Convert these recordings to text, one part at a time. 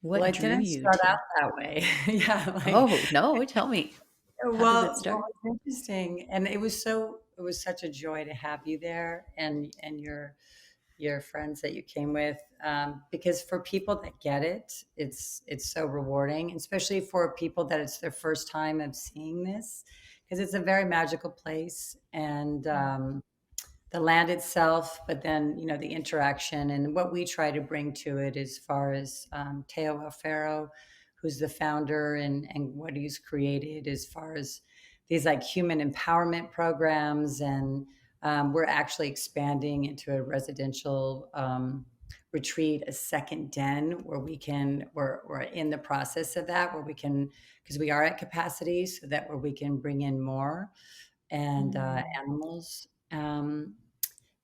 Well, What it drew didn't you start out to that way. Yeah, like, Oh, no, tell me. How did it well, start? it's interesting, and it was such a joy to have you there and your friends that you came with, because for people that get it, it's so rewarding, especially for people that it's their first time of seeing this, because it's a very magical place, and the land itself, but then the interaction and what we try to bring to it as far as Teo Alfaro, who's the founder, and what he's created as far as these like human empowerment programs, and we're actually expanding into a residential retreat, a second den where we're in the process of that, where we can, because we are at capacity, so that where we can bring in more and Mm. animals.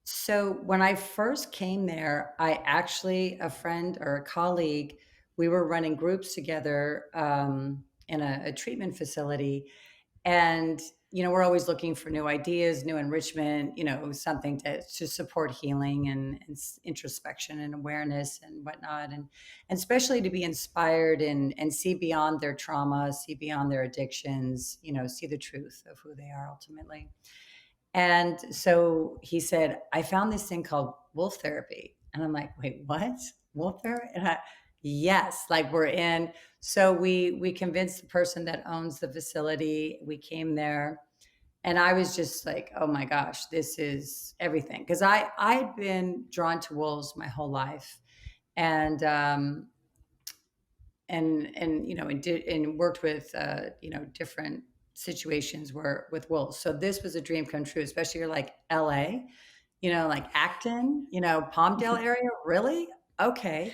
So when I first came there, I actually, a friend or a colleague, we were running groups together in a treatment facility. And, we're always looking for new ideas, new enrichment, something to support healing and introspection and awareness and whatnot. And especially to be inspired and see beyond their trauma, see beyond their addictions, see the truth of who they are ultimately. And so he said, I found this thing called wolf therapy. And I'm like, wait, what? Wolf therapy? Yes, like we're in. So we convinced the person that owns the facility. We came there and I was just like, oh my gosh, this is everything. Because I'd been drawn to wolves my whole life. And and worked with different situations where with wolves. So this was a dream come true, especially you're like LA, like Acton, Palmdale area. Really? Okay.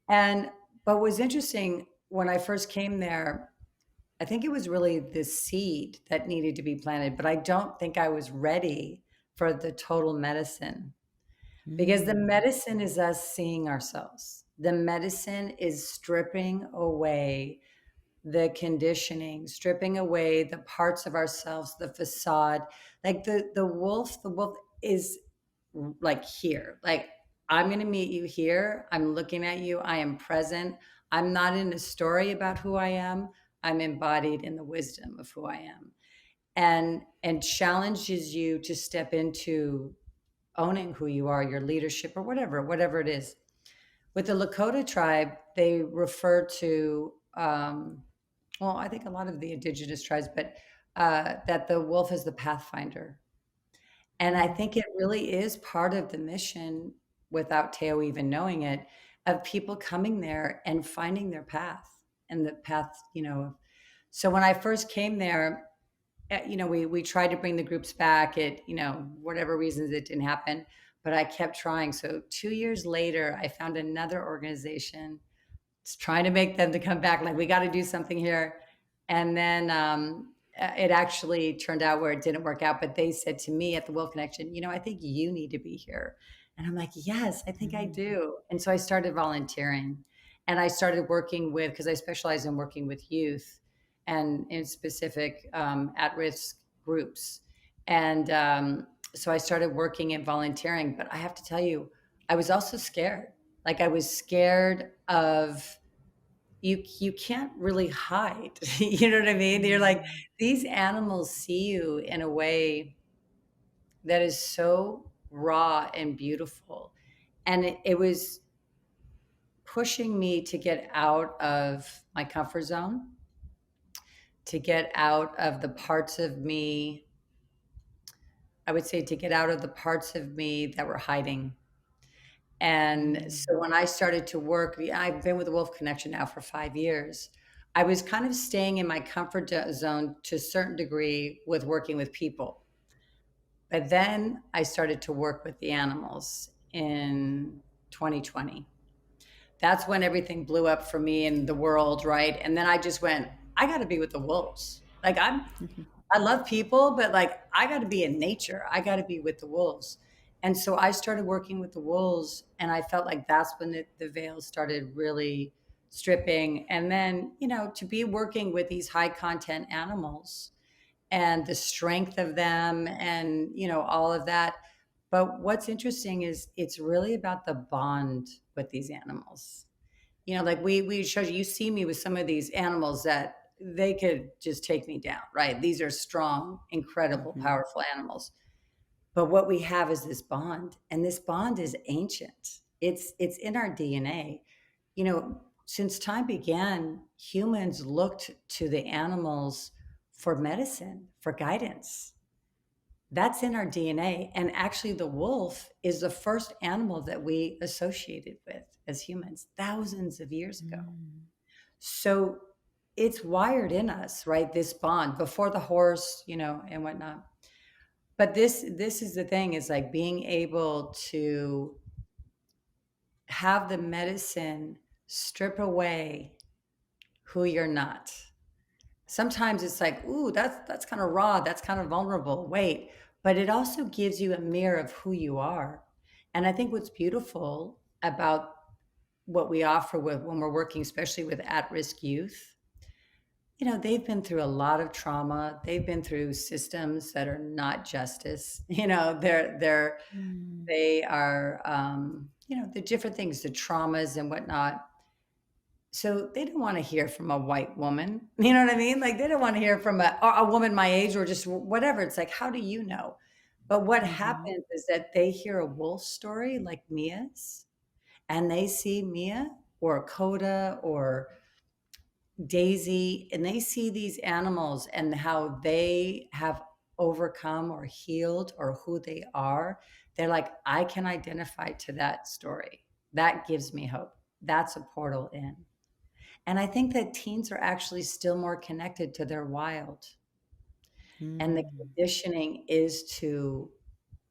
And but what was interesting when I first came there, I think it was really the seed that needed to be planted, but I don't think I was ready for the total medicine, because the Mm. medicine is us seeing ourselves. The medicine is stripping away the conditioning, stripping away the parts of ourselves, the facade. Like the wolf is like here. Like, I'm going to meet you here. I'm looking at you. I am present. I'm not in a story about who I am. I'm embodied in the wisdom of who I am. And challenges you to step into owning who you are, your leadership or whatever it is. With the Lakota tribe, they refer to, well, I think a lot of the indigenous tribes, but that the wolf is the pathfinder. And I Mm. think it really is part of the mission, without Teo even knowing it, of people coming there and finding their path and the path, So when I first came there, we tried to bring the groups back. It, whatever reasons it didn't happen, but I kept trying. So 2 years later, I found another organization trying to make them to come back. Like, we got to do something here. And then it actually turned out where it didn't work out. But they said to me at the Will Connection, I think you need to be here. And I'm like, yes, I think I Mm. do. And so I started volunteering, and I started working with, because I specialize in working with youth and in specific at risk groups. And so I started working and volunteering. But I have to tell you, I was also scared. Like, I was scared of, you can't really hide. You know what I mean? You're like, Mm. these animals see you in a way that is so raw and beautiful. And it was pushing me to get out of my comfort zone, to get out of the parts of me, I would say, to get out of the parts of me that were hiding. And Mm. so when I started to work, I've been with the Wolf Connection now for 5 years. I was kind of staying in my comfort zone to a certain degree with working with people. But then I started to work with the animals in 2020. That's when everything blew up for me in the world, right? And then I just went, I got to be with the wolves. Like, I love people, but like, I got to be in nature. I got to be with the wolves. And so I started working with the wolves, and I felt like that's when the veil started really stripping. And then, to be working with these high content animals and the strength of them and, all of that. But what's interesting is it's really about the bond with these animals. Like we showed you see me with some of these animals that they could just take me down, right? These are strong, incredible, Mhm. powerful animals. But what we have is this bond, and this bond is ancient. It's in our DNA. Since time began, humans looked to the animals for medicine, for guidance. That's in our DNA. And actually, the wolf is the first animal that we associated with as humans thousands of years ago. Mm. So it's wired in us, right? This bond before the horse, and whatnot. But this is the thing, is like being able to have the medicine strip away who you're not. Sometimes it's like, ooh, that's kind of raw, that's kind of vulnerable. Wait, but it also gives you a mirror of who you are. And I think what's beautiful about what we offer with when we're working, especially with at-risk youth, they've been through a lot of trauma. They've been through systems that are not justice. Mm. They are, the different things, the traumas and whatnot. So they don't want to hear from a white woman. You know what I mean? Like they don't want to hear from a woman my age or just whatever. It's like, how do you know? But what Mhm. happens is that they hear a wolf story like Mia's, and they see Mia or Coda or Daisy, and they see these animals and how they have overcome or healed or who they are. They're like, I can identify to that story. That gives me hope. That's a portal in. And I think that teens are actually still more connected to their wild. And the Mm. conditioning is to,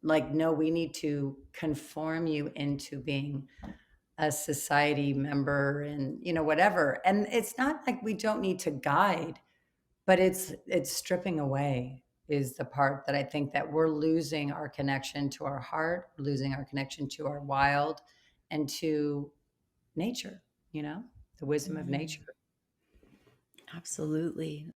like, no, we need to conform you into being a society member and, whatever. And it's not like we don't need to guide, but it's stripping away is the part that I think that we're losing our connection to our heart, we're losing our connection to our wild and to nature, the wisdom of nature. Mm. Absolutely.